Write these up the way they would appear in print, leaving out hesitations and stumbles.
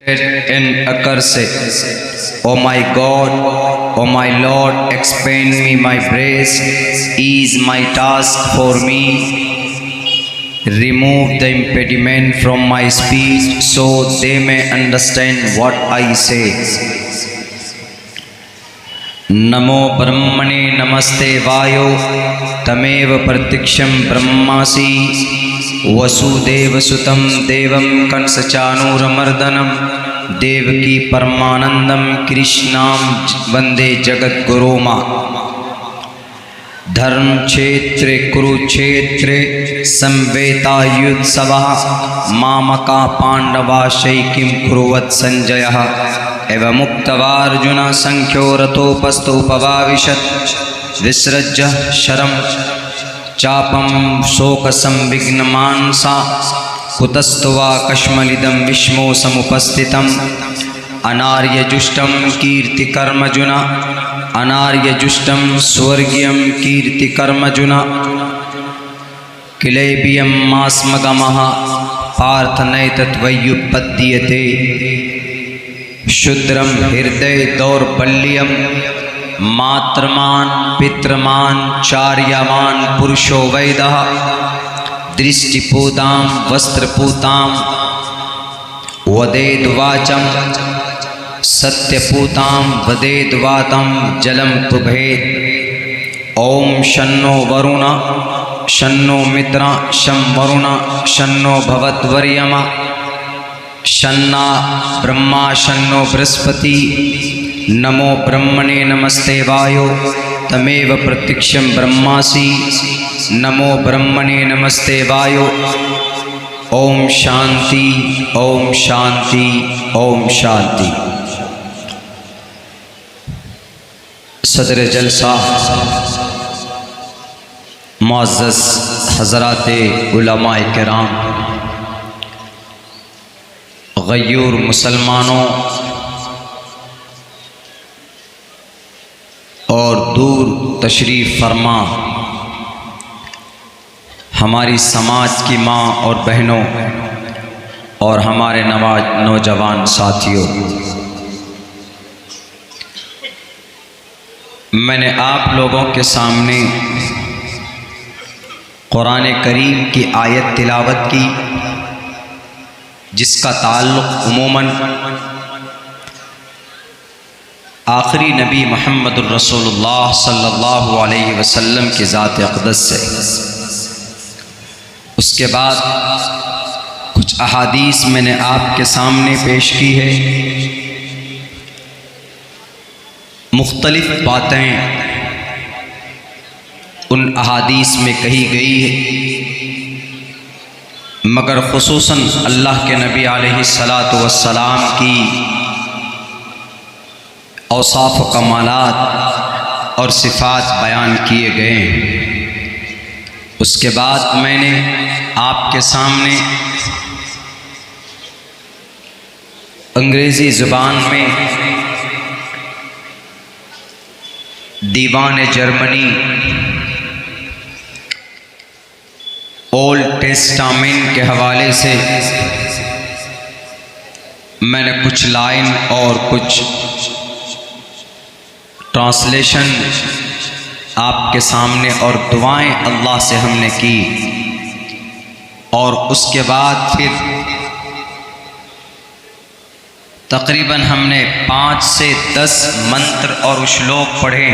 and accursed. O my God, O my Lord, expand me my breast, ease my task for me. Remove the impediment from my speech, so they may understand what I say. नमो ब्रह्मणे नमस्ते वायो तमेव प्रत्यक्षं ब्रह्मासि वसुदेवसुतं देवं कंसचाणूरमर्दनं देवकी परमानंदं कृष्णां वंदे जगद्गुरुमा। धर्म क्षेत्रे कुरुक्षेत्रे संवेतायुत्सवः मामका पांडवाशैकिं कुरुवत् संजयः एवं मुक्तवार्जुन संख्यो रथोपस्थोपवाविशत् विसृज्य शरं चापं शोकसंविघ्नमानसा कुतस्त्वा कश्मलिदं विष्मो समुपस्थितम् अनार्यजुष्टं कीर्तिकर्मजुन अनार्यजुष्टं स्वर्गीयं कीर्तिकर्मजुन किलेबियं मास्मगमः पार्थनैतद्वयुपद्यते शुद्रम हृदय दौर्बल्यम मात्रमान पित्रमान चार्यमान पुरुषो वैदः दृष्टिपूतां वस्त्रपूतां वदेद्वाचं सत्यपूतां वदेद्वातं जलं पुभेत्। ओम शन्नो वरुण शन्नो मित्र शं वरुण शन्नो भवद्वर्यमा शन्ना ब्रह्मा शन्नो बृहस्पति। नमो ब्रह्मणे नमस्ते वायो तमेव प्रत्यक्षं ब्रह्मासि नमो ब्रह्मणे नमस्ते वायो। ओम शांति ओम शांति ओम शांति। सदर जलसा मुअज़्ज़ज़ हज़राते उलमाए किराम, गयूर मुसलमानों और दूर तशरीफ़ फरमा हमारी समाज की माँ और बहनों और हमारे नौजवान साथियों, मैंने आप लोगों के सामने कुरान करीम की आयत तिलावत की जिसका ताल्लुक़ उमूमन आखिरी नबी मुहम्मदुर रसूलुल्लाह सल्लल्लाहु अलैहि वसल्लम की ज़ात अक़दस से। उसके बाद कुछ अहादीस मैंने आपके सामने पेश की है। मुख्तलिफ़ बातें उन अहादीस में कही गई है, मगर खुसूसन अल्लाह के नबी अलैहिस्सलातु वस्सलाम की औसाफ व कमालात और सिफ़ात बयान किए गए। उसके बाद मैंने आपके सामने अंग्रेज़ी ज़ुबान में दीवान जर्मनी ओल्ड टेस्टामेंट के हवाले से मैंने कुछ लाइन और कुछ ट्रांसलेशन आपके सामने और दुआएं अल्लाह से हमने की, और उसके बाद फिर तकरीबन हमने 5 से 10 मंत्र और श्लोक पढ़े।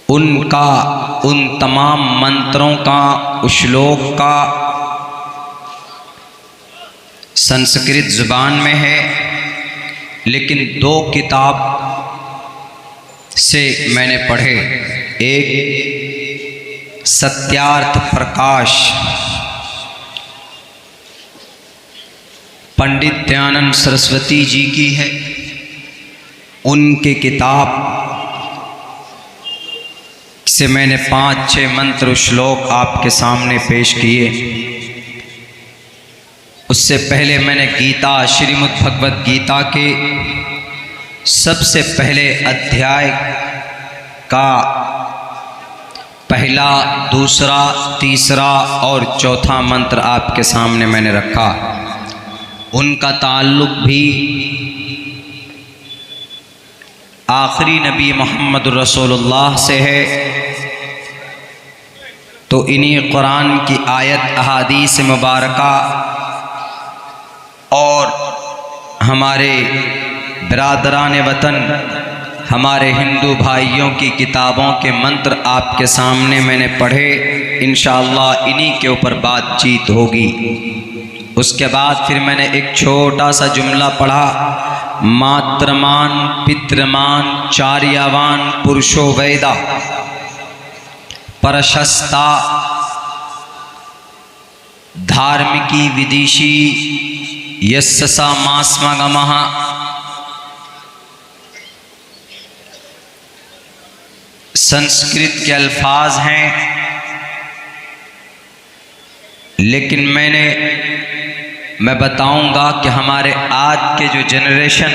उन तमाम मंत्रों का श्लोक का संस्कृत ज़ुबान में है, लेकिन 2 किताब से मैंने पढ़े। एक सत्यार्थ प्रकाश पंडित दयानंद सरस्वती जी की है, उनके किताब से मैंने 5-6 मंत्र श्लोक आपके सामने पेश किए। उससे पहले मैंने गीता श्रीमद् भगवत गीता के सबसे पहले अध्याय का पहला, दूसरा, तीसरा और चौथा मंत्र आपके सामने मैंने रखा। उनका ताल्लुक़ भी आखिरी नबी मोहम्मद रसूलुल्लाह से है, तो इन्हीं कुरान की आयत अहादीस मुबारका और हमारे बिरादरान वतन, हमारे हिंदू भाइयों की किताबों के मंत्र आपके सामने मैंने पढ़े। इंशाअल्लाह इन्हीं के ऊपर बातचीत होगी। उसके बाद फिर मैंने एक छोटा सा जुमला पढ़ा, मातृमान पितृमान चार्यवान पुरुषो वेदा परशस्ता धार्मिकी विदिशी यस्सा मास्मगमः। संस्कृत के अल्फाज हैं, लेकिन मैं बताऊंगा कि हमारे आज के जो जनरेशन,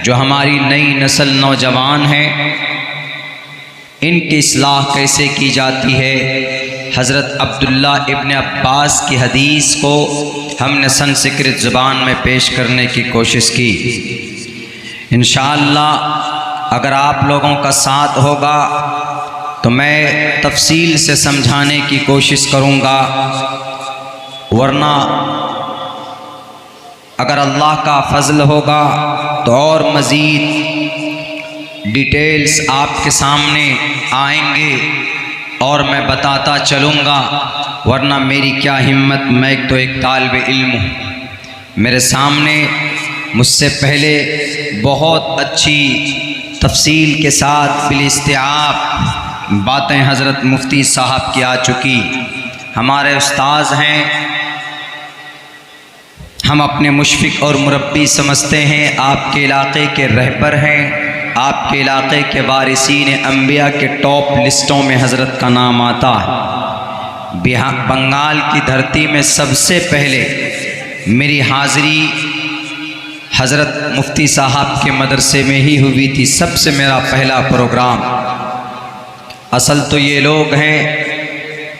जो हमारी नई नस्ल नौजवान हैं, इनकी इस्लाह कैसे की जाती है। हज़रत अब्दुल्ला इब्न अब्बास की हदीस को हमने संस्कृत ज़ुबान में पेश करने की कोशिश की। इंशाअल्लाह अगर आप लोगों का साथ होगा तो मैं तफसील से समझाने की कोशिश करूँगा, वरना अगर अल्लाह का फजल होगा तो और मज़ीद डिटेल्स आपके सामने आएंगे और मैं बताता चलूँगा, वरना मेरी क्या हिम्मत। मैं तो एक तालिब इल्म हूँ, मेरे सामने मुझसे पहले बहुत अच्छी तफसील के साथ बिलिस्तिआब बातें हज़रत मुफ्ती साहब की आ चुकी। हमारे उस्ताद हैं, हम अपने मुशफ़िक़ और मुरब्बी समझते हैं, आपके इलाक़े के रहबर हैं, आपके इलाक़े के वारिसीन अंबिया के टॉप लिस्टों में हज़रत का नाम आता है। बिहार बंगाल की धरती में सबसे पहले मेरी हाज़िरी हज़रत मुफ्ती साहब के मदरसे में ही हुई थी, सबसे मेरा पहला प्रोग्राम। असल तो ये लोग हैं,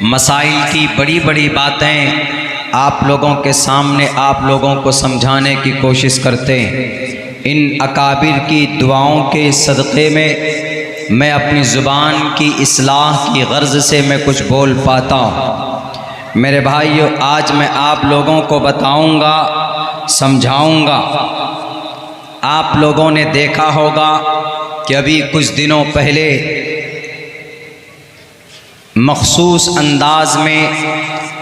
मसाइल की बड़ी बड़ी बातें आप लोगों के सामने आप लोगों को समझाने की कोशिश करते हैं। इन अकाबिर की दुआओं के सदक़े में मैं अपनी ज़ुबान की इस्लाह की गर्ज़ से मैं कुछ बोल पाता हूँ। मेरे भाइयों, आज मैं आप लोगों को बताऊँगा, समझाऊँगा। आप लोगों ने देखा होगा कि अभी कुछ दिनों पहले मखसूस अंदाज में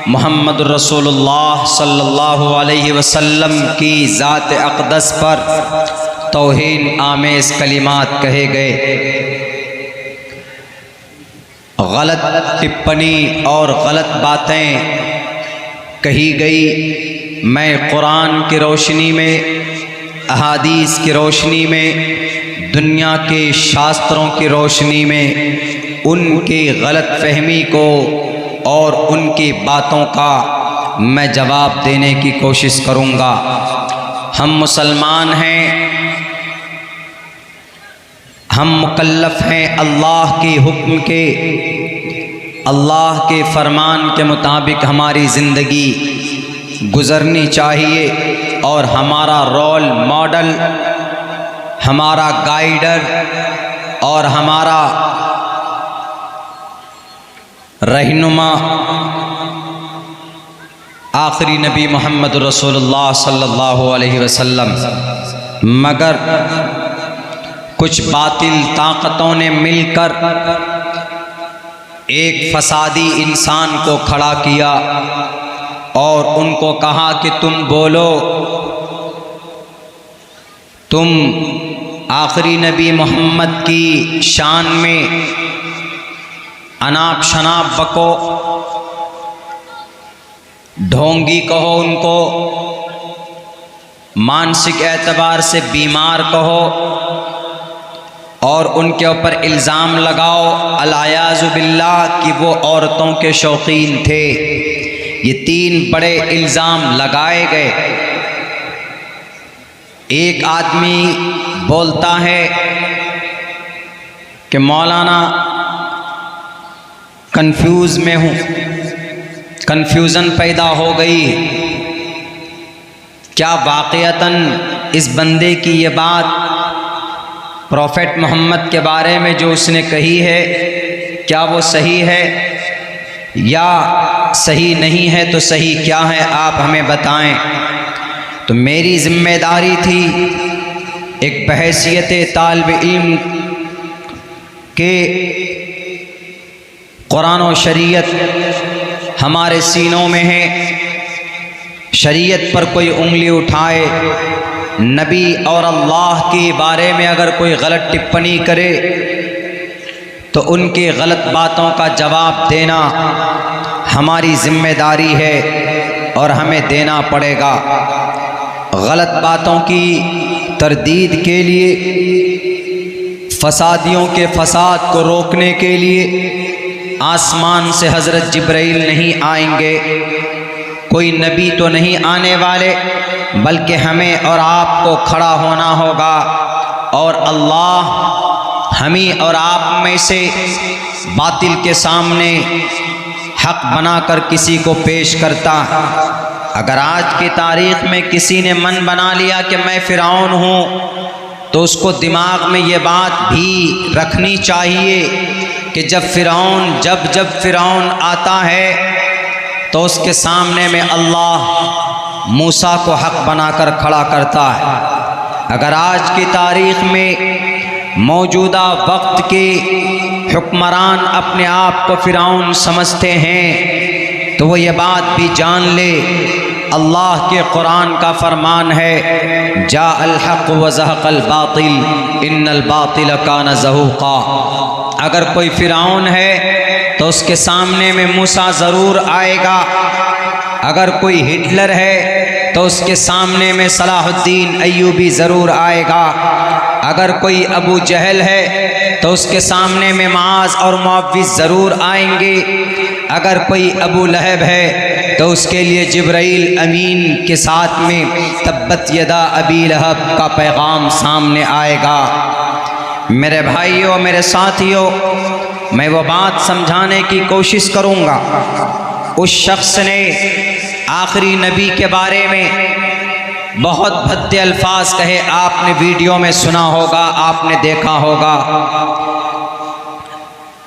मोहम्मद रसूलुल्लाह सल्लल्लाहु अलैहि वसल्लम की ज़ात अक़दस पर तौहीन आमेज़ कलिमात कहे गए, गलत टिप्पणी और गलत बातें कही गई। मैं कुरान की रोशनी में, अहादीस की रोशनी में, दुनिया के शास्त्रों की रोशनी में उनकी गलत फहमी को और उनकी बातों का मैं जवाब देने की कोशिश करूँगा। हम मुसलमान हैं, हम मुकल्लफ़ हैं अल्लाह के हुक्म के, अल्लाह के फरमान के मुताबिक हमारी ज़िंदगी गुज़रनी चाहिए और हमारा रोल मॉडल, हमारा गाइडर और हमारा रहनुमा आखिरी नबी मोहम्मद रसूलुल्लाह सल्लल्लाहु अलैहि वसल्लम। मगर कुछ बातिल ताकतों ने मिलकर एक फसादी इंसान को खड़ा किया और उनको कहा कि तुम बोलो, तुम आखिरी नबी मोहम्मद की शान में अनाप शनाप बको, ढोंगी कहो उनको, मानसिक एतबार से बीमार कहो और उनके ऊपर इल्ज़ाम लगाओ अलायाज़ु बिल्लाह कि वो औरतों के शौकीन थे। ये तीन बड़े इल्ज़ाम लगाए गए। एक आदमी बोलता है कि मौलाना कंफ्यूज में हूँ, कन्फ्यूज़न पैदा हो गई। क्या वाक़यतन इस बंदे की ये बात प्रॉफेट मोहम्मद के बारे में जो उसने कही है, क्या वो सही है या सही नहीं है? तो सही क्या है आप हमें बताएं। तो मेरी ज़िम्मेदारी थी एक बहैसियत तालिब इल्म के कुरान और शरीयत हमारे सीनों में है। शरीयत पर कोई उंगली उठाए, नबी और अल्लाह के बारे में अगर कोई गलत टिप्पणी करे तो उनके गलत बातों का जवाब देना हमारी ज़िम्मेदारी है और हमें देना पड़ेगा। गलत बातों की तरदीद के लिए, फसादियों के फसाद को रोकने के लिए आसमान से हज़रत जिब्राइल नहीं आएंगे, कोई नबी तो नहीं आने वाले, बल्कि हमें और आपको खड़ा होना होगा और अल्लाह हमें और आप में से बातिल के सामने हक बनाकर किसी को पेश करता। अगर आज की तारीख़ में किसी ने मन बना लिया कि मैं फ़िरौन हूँ, तो उसको दिमाग में ये बात भी रखनी चाहिए कि जब फ़िरौन आता है तो उसके सामने में अल्लाह मूसा को हक बनाकर खड़ा करता है। अगर आज की तारीख़ में मौजूदा वक्त के हुक्मरान अपने आप को फ़िरौन समझते हैं तो वो ये बात भी जान ले, अल्लाह के कुरान का फरमान है, जा अल हक़ व ज़हक़ल बातिल इन्नल बातिल कान ज़हूक़ा। अगर कोई फ़िरौन है तो उसके सामने में मूसा ज़रूर आएगा। अगर कोई हिटलर है तो उसके सामने में सलाहुद्दीन अय्यूबी ज़रूर आएगा। अगर कोई अबू जहल है तो उसके सामने में माज़ और मुअव्विज़ ज़रूर आएंगे। अगर कोई अबू लहब है तो उसके लिए जिब्राइल अमीन के साथ में तब्बत यदा अबी लहब का पैगाम सामने आएगा। मेरे भाइयों, मेरे साथियों, मैं वो बात समझाने की कोशिश करूँगा। उस शख्स ने आखिरी नबी के बारे में बहुत भद्दे अल्फाज कहे, आपने वीडियो में सुना होगा, आपने देखा होगा।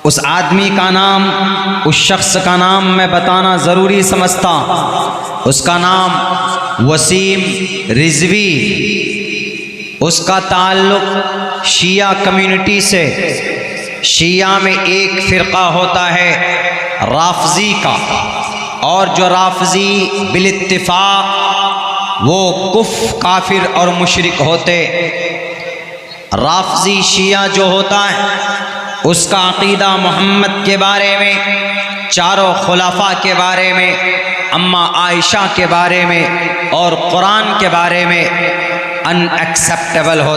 उस आदमी का नाम, उस शख्स का नाम मैं बताना ज़रूरी समझता। उसका नाम वसीम रिजवी। उसका ताल्लुक़ शिया कम्युनिटी से। शिया में एक फ़िरक़ा होता है राफ़ज़ी का, और जो राफ़ज़ी बिलित्तिफ़ाक़ वो कुफ़्र, काफिर और मुशरिक होते। राफ़ज़ी शिया जो होता है उसका अक़ीदा मोहम्मद के बारे में, चारों खुलाफा के बारे में, अम्मा आयशा के बारे में और कुरान के बारे में अनएक्सेप्टेबल होता है।